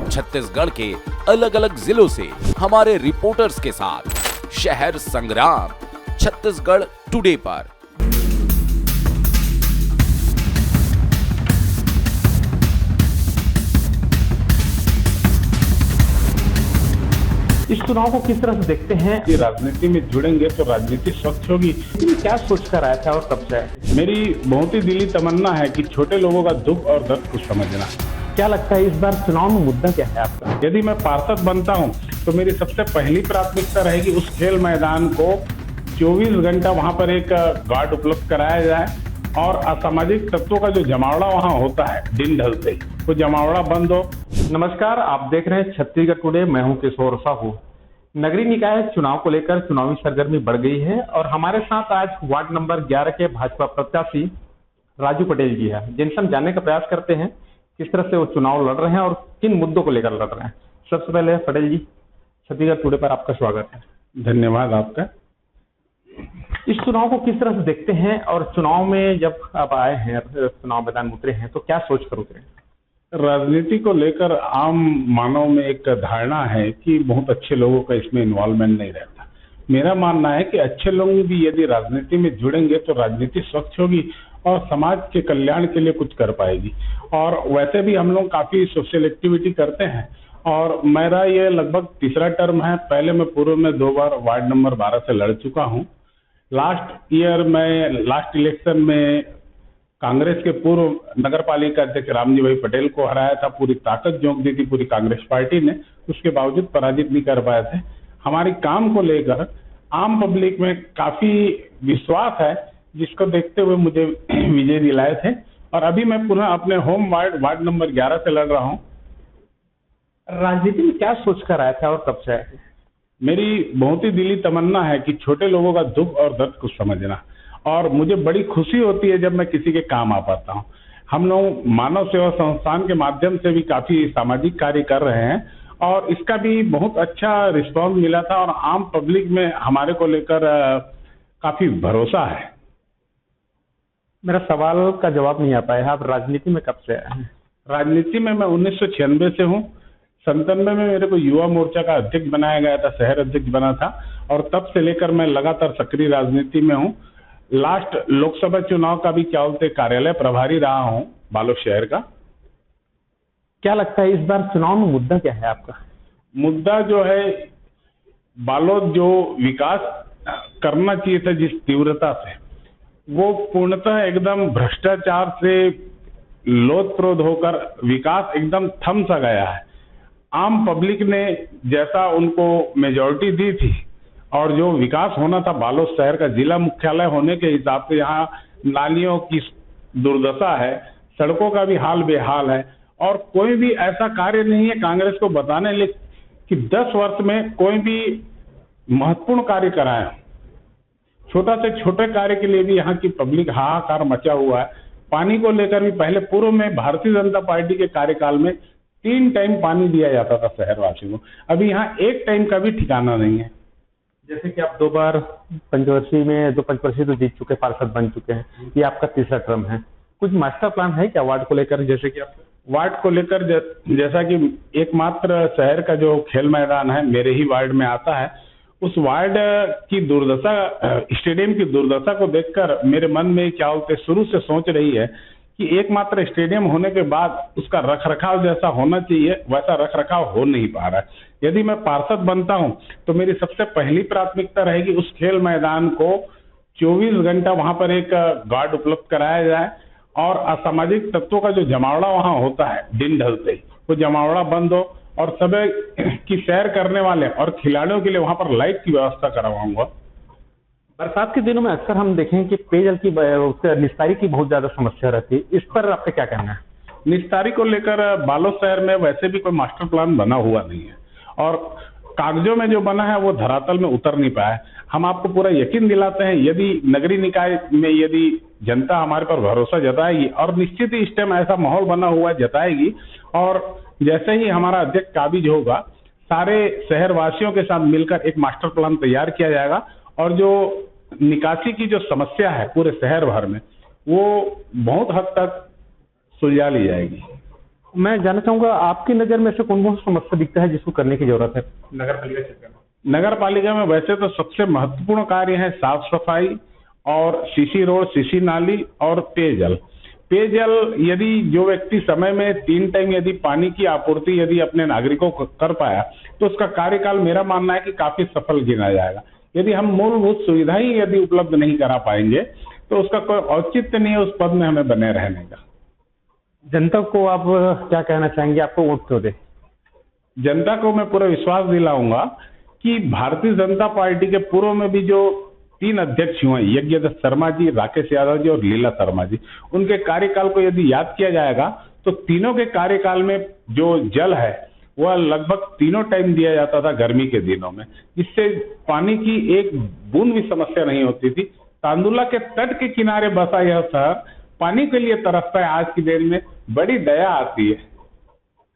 छत्तीसगढ़ के अलग अलग जिलों से हमारे रिपोर्टर्स के साथ शहर संग्राम छत्तीसगढ़ टुडे पर। इस चुनाव को किस तरह से देखते हैं? कि राजनीति में जुड़ेंगे तो राजनीति स्वच्छ होगी। क्या सोच कर आया था और कब से? मेरी बहुत ही दिली तमन्ना है कि छोटे लोगों का दुख और दर्द को समझना। क्या लगता है इस बार चुनाव में मुद्दा क्या है आपका? यदि मैं पार्षद बनता हूं तो मेरी सबसे पहली प्राथमिकता रहेगी उस खेल मैदान को 24 घंटा वहां पर एक गार्ड उपलब्ध कराया जाए और असामाजिक तत्वों का जो जमावड़ा वहां होता है दिन ढलते ही वो जमावड़ा बंद हो। नमस्कार, आप देख रहे हैं छत्तीसगढ़ टुडे। मैं हूं किशोर साहू। नगरीय निकाय चुनाव को लेकर चुनावी सरगर्मी बढ़ गई है और हमारे साथ आज वार्ड नंबर 11 के भाजपा प्रत्याशी राजू पटेल जी है, जिनसे हम जानने का प्रयास करते हैं किस तरह से वो चुनाव लड़ रहे हैं और किन मुद्दों को लेकर लड़ रहे हैं। सबसे पहले पटेल जी, छत्तीसगढ़ टुडे पर आपका स्वागत है। धन्यवाद आपका। इस चुनाव को किस तरह से देखते हैं और चुनाव में जब आप आए हैं, चुनाव मैदान में उतरे हैं, तो क्या सोच कर उतरे? राजनीति को लेकर आम मानव में एक धारणा है कि बहुत अच्छे लोगों का इसमें इन्वॉल्वमेंट नहीं रहता। मेरा मानना है कि अच्छे लोग भी यदि राजनीति में जुड़ेंगे तो राजनीति स्वच्छ होगी और समाज के कल्याण के लिए कुछ कर पाएगी। और वैसे भी हम लोग काफी सोशल एक्टिविटी करते हैं और मेरा ये लगभग तीसरा टर्म है। पहले मैं पूर्व में 2 बार वार्ड नंबर 12 से लड़ चुका हूँ। लास्ट इलेक्शन में कांग्रेस के पूर्व नगर पालिका अध्यक्ष रामजी भाई पटेल को हराया था। पूरी ताकत झोंक दी थी पूरी कांग्रेस पार्टी ने, उसके बावजूद पराजित नहीं कर पाए थे। हमारे काम को लेकर आम पब्लिक में काफी विश्वास है, जिसको देखते हुए मुझे विजय दिलाए थे और अभी मैं पुनः अपने होम वार्ड नंबर 11 से लड़ रहा हूँ। राजनीति में क्या सोच कर आया था और कब से? मेरी बहुत ही दिली तमन्ना है कि छोटे लोगों का दुख और दर्द को समझना, और मुझे बड़ी खुशी होती है जब मैं किसी के काम आ पाता हूँ। हम लोग मानव सेवा संस्थान के माध्यम से भी काफी सामाजिक कार्य कर रहे हैं और इसका भी बहुत अच्छा रिस्पॉन्स मिला था और आम पब्लिक में हमारे को लेकर काफी भरोसा है। मेरा सवाल का जवाब नहीं आ पाया, आप राजनीति में कब से आए हैं? राजनीति में मैं 1996 से हूँ। 97 में मेरे को युवा मोर्चा का अध्यक्ष बनाया गया था, शहर अध्यक्ष बना था और तब से लेकर मैं लगातार सक्रिय राजनीति में हूँ। लास्ट लोकसभा चुनाव का भी क्या बोलते कार्यालय प्रभारी रहा हूँ बालोद शहर का। क्या लगता है इस बार चुनाव में मुद्दा क्या है आपका? मुद्दा जो है, बालोद जो विकास करना चाहिए था जिस तीव्रता से, वो पूर्णतः एकदम भ्रष्टाचार से लोथ-प्रोथ होकर विकास एकदम थम सा गया है। आम पब्लिक ने जैसा उनको मेजॉरिटी दी थी और जो विकास होना था बालोद शहर का जिला मुख्यालय होने के हिसाब से, यहाँ नालियों की दुर्दशा है, सड़कों का भी हाल बेहाल है और कोई भी ऐसा कार्य नहीं है कांग्रेस को बताने लिए कि 10 वर्ष में कोई भी महत्वपूर्ण कार्य कराया। छोटा से छोटे कार्य के लिए भी यहाँ की पब्लिक हाहाकार मचा हुआ है। पानी को लेकर भी पहले पूर्व में भारतीय जनता पार्टी के कार्यकाल में 3 टाइम पानी दिया जाता था शहरवासियों को, अभी यहाँ 1 टाइम का भी ठिकाना नहीं है। जैसे कि आप 2 बार पंचवर्षीय तो जीत चुके, पार्षद बन चुके हैं, ये आपका तीसरा टर्म है। कुछ मास्टर प्लान है क्या वार्ड को लेकर? जैसे कि आप वार्ड को लेकर जैसा कि एकमात्र शहर का जो खेल मैदान है मेरे ही वार्ड में आता है, उस वार्ड की दुर्दशा, स्टेडियम की दुर्दशा को देखकर मेरे मन में क्या बोलते शुरू से सोच रही है कि एकमात्र स्टेडियम होने के बाद उसका रखरखाव जैसा होना चाहिए वैसा रखरखाव हो नहीं पा रहा है। यदि मैं पार्षद बनता हूं तो मेरी सबसे पहली प्राथमिकता रहेगी उस खेल मैदान को 24 घंटा वहां पर एक गार्ड उपलब्ध कराया जाए और असामाजिक तत्वों का जो जमावड़ा वहां होता है दिन ढलते ही वो जमावड़ा बंद हो और सभी की सैर करने वाले और खिलाड़ियों के लिए वहां पर लाइट की व्यवस्था करवाऊंगा। बरसात के दिनों में अक्सर हम देखें कि पेयजल की निस्तारी की बहुत ज्यादा समस्या रहती है, इस पर आपका क्या कहना है? निस्तारी को लेकर बालोद शहर में वैसे भी कोई मास्टर प्लान बना हुआ नहीं है और कागजों में जो बना है वो धरातल में उतर नहीं पाया। हम आपको पूरा यकीन दिलाते हैं यदि नगरीय निकाय में यदि जनता हमारे पर भरोसा जताएगी और निश्चित ही इस टाइम ऐसा माहौल बना हुआ जताएगी और जैसे ही हमारा अध्यक्ष काबिज होगा सारे शहरवासियों के साथ मिलकर एक मास्टर प्लान तैयार किया जाएगा और जो निकासी की जो समस्या है पूरे शहर भर में वो बहुत हद तक सुलझा ली जाएगी। मैं जानना चाहूंगा आपकी नजर में से कौन कौन सी समस्या दिखता है जिसको करने की जरूरत है नगर पालिका क्षेत्र में? नगर पालिका में वैसे तो सबसे महत्वपूर्ण कार्य है साफ सफाई और सीसी रोड, सीसी नाली और पेयजल। पेयजल यदि जो व्यक्ति समय में 3 टाइम यदि पानी की आपूर्ति यदि अपने नागरिकों को कर पाया तो उसका कार्यकाल मेरा मानना है कि काफी सफल गिना जाएगा। यदि हम मूलभूत सुविधा ही यदि उपलब्ध नहीं करा पाएंगे तो उसका कोई औचित्य नहीं है उस पद में हमें बने रहने का। जनता को आप क्या कहना चाहेंगे, आपको वोट क्यों दे? जनता को मैं पूरा विश्वास दिलाऊंगा कि भारतीय जनता पार्टी के पूर्व में भी जो 3 अध्यक्ष हुए, यज्ञदत्त शर्मा जी, राकेश यादव जी और लीला शर्मा जी, उनके कार्यकाल को यदि याद किया जाएगा तो तीनों के कार्यकाल में जो जल है वह लगभग तीनों टाइम दिया जाता था गर्मी के दिनों में, जिससे पानी की एक बूंद भी समस्या नहीं होती थी। तांदुला के तट के किनारे बसा यह शहर पानी के लिए तरसता है। आज की दिन में बड़ी दया आती है।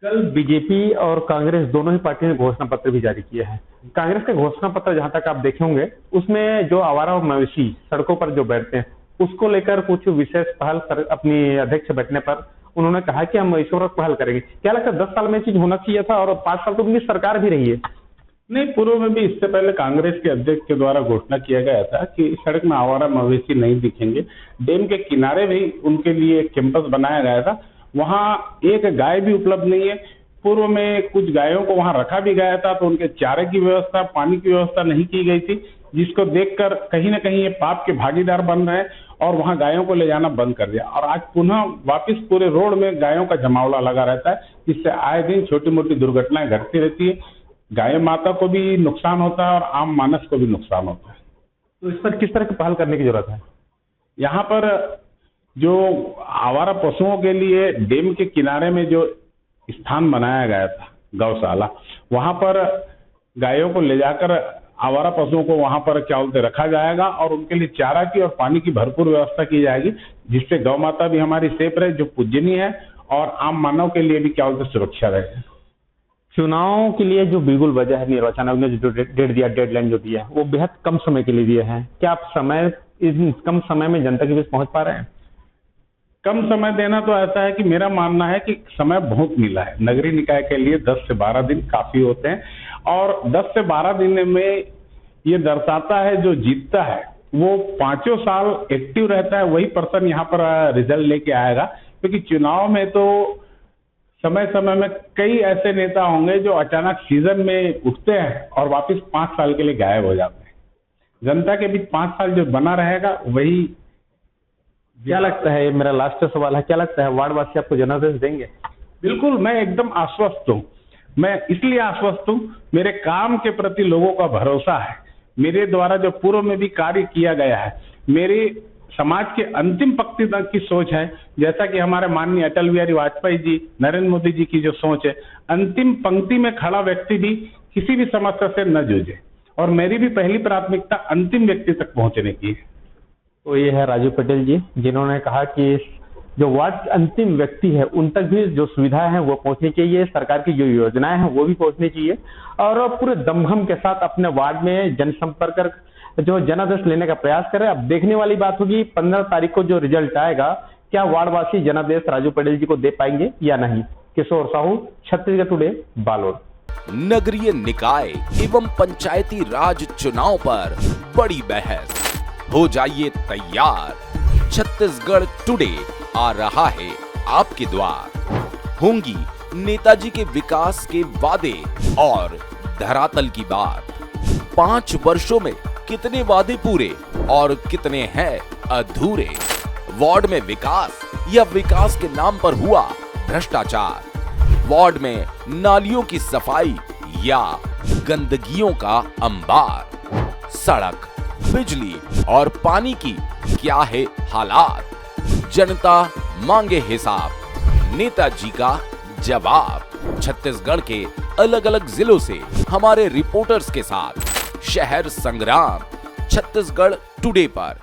कल बीजेपी और कांग्रेस दोनों ही पार्टी ने घोषणा पत्र भी जारी किया है। कांग्रेस का घोषणा पत्र जहां तक आप देखे होंगे उसमें जो आवारा और मवेशी सड़कों पर जो बैठते हैं उसको लेकर कुछ विशेष पहल अपनी अध्यक्ष बैठने पर उन्होंने कहा कि हम ईश्वर पहल करेंगे। क्या लगता है 10 साल में चीज होना चाहिए था और 5 साल तो उनकी सरकार भी रही है। नहीं, पूर्व में भी इससे पहले कांग्रेस के अध्यक्ष के द्वारा घोषणा किया गया था कि सड़क में आवारा मवेशी नहीं दिखेंगे। डैम के किनारे भी उनके लिए एक कैंपस बनाया गया था, वहां एक गाय भी उपलब्ध नहीं है। पूर्व में कुछ गायों को वहां रखा भी गया था तो उनके चारे की व्यवस्था, पानी की व्यवस्था नहीं की गई थी, जिसको देखकर कहीं ना कहीं ये पाप के भागीदार बन रहे हैं और वहां गायों को ले जाना बंद कर दिया। और आज पुनः वापस पूरे रोड में गायों का जमावड़ा लगा रहता है, जिससे आए दिन छोटी मोटी दुर्घटनाएं घटती रहती है। गाय माता को भी नुकसान होता है और आम मानस को भी नुकसान होता है। तो इस पर किस तरह की पहल करने की जरूरत है? यहाँ पर जो आवारा पशुओं के लिए डैम के किनारे में जो स्थान बनाया गया था गौशाला, वहां पर गायों को ले जाकर आवारा पशुओं को वहां पर क्या बोलते रखा जाएगा और उनके लिए चारा की और पानी की भरपूर व्यवस्था की जाएगी, जिससे गौ माता भी हमारी सेफ रहे, जो पूजनीय है, और आम मानव के लिए भी क्या बोलते सुरक्षा रहे। चुनाव के लिए जो बिल्कुल वजह है, निर्वाचन आयोग ने जो डेट दिया, डेडलाइन जो दिया है, वो बेहद कम समय के लिए दिया है। क्या आप इस कम समय में जनता के बीच पहुंच पा रहे हैं? कम समय देना तो ऐसा है कि मेरा मानना है कि समय बहुत मिला है। नगरीय निकाय के लिए 10 से 12 दिन काफी होते हैं और 10 से 12 दिन में ये दर्शाता है जो जीतता है वो 5 साल एक्टिव रहता है, वही पर्सन यहाँ पर रिजल्ट लेके आएगा। क्योंकि चुनाव में तो समय समय में कई ऐसे नेता होंगे जो अचानक सीजन में उठते हैं और वापस 5 साल के लिए गायब हो जाते हैं। जनता के बीच 5 साल जो बना रहेगा वही। क्या लगता है, मेरा लास्ट सवाल है, क्या लगता है वार्डवासी आपको जनादेश देंगे? बिल्कुल, मैं एकदम आश्वस्त हूँ। मैं इसलिए आश्वस्त हूँ, मेरे काम के प्रति लोगों का भरोसा है। मेरे द्वारा जो पूर्व में भी कार्य किया गया है, मेरे समाज के अंतिम पंक्ति तक की सोच है, जैसा कि हमारे माननीय अटल बिहारी वाजपेयी जी, नरेंद्र मोदी जी की जो सोच है, अंतिम पंक्ति में खड़ा व्यक्ति भी किसी भी समस्या से न जूझे, और मेरी भी पहली प्राथमिकता अंतिम व्यक्ति तक पहुंचने की है। तो ये है राजू पटेल जी, जिन्होंने कहा कि जो वार्ड अंतिम व्यक्ति है उन तक भी जो सुविधाएं हैं वो पहुंचनी चाहिए, सरकार की जो योजनाएं हैं वो भी पहुंचनी चाहिए, और पूरे दमखम के साथ अपने वार्ड में जनसंपर्क कर जो जनादेश लेने का प्रयास करें। अब देखने वाली बात होगी 15 तारीख को जो रिजल्ट आएगा, क्या वार्डवासी जनादेश राजू पटेल जी को दे पाएंगे या नहीं। किशोर साहू, छत्तीसगढ़ टुडे, बालोद। नगरीय निकाय एवं पंचायती राज चुनाव पर बड़ी बहस, हो जाइए तैयार। छत्तीसगढ़ टुडे आ रहा है आपके द्वार। होंगी नेताजी के विकास के वादे और धरातल की बात। 5 वर्षों में कितने वादे पूरे और कितने हैं अधूरे। वार्ड में विकास या विकास के नाम पर हुआ भ्रष्टाचार। वार्ड में नालियों की सफाई या गंदगियों का अंबार। सड़क, बिजली और पानी की क्या है हालात। जनता मांगे हिसाब, नेताजी का जवाब। छत्तीसगढ़ के अलग अलग जिलों से हमारे रिपोर्टर्स के साथ शहर संग्राम, छत्तीसगढ़ टुडे पर।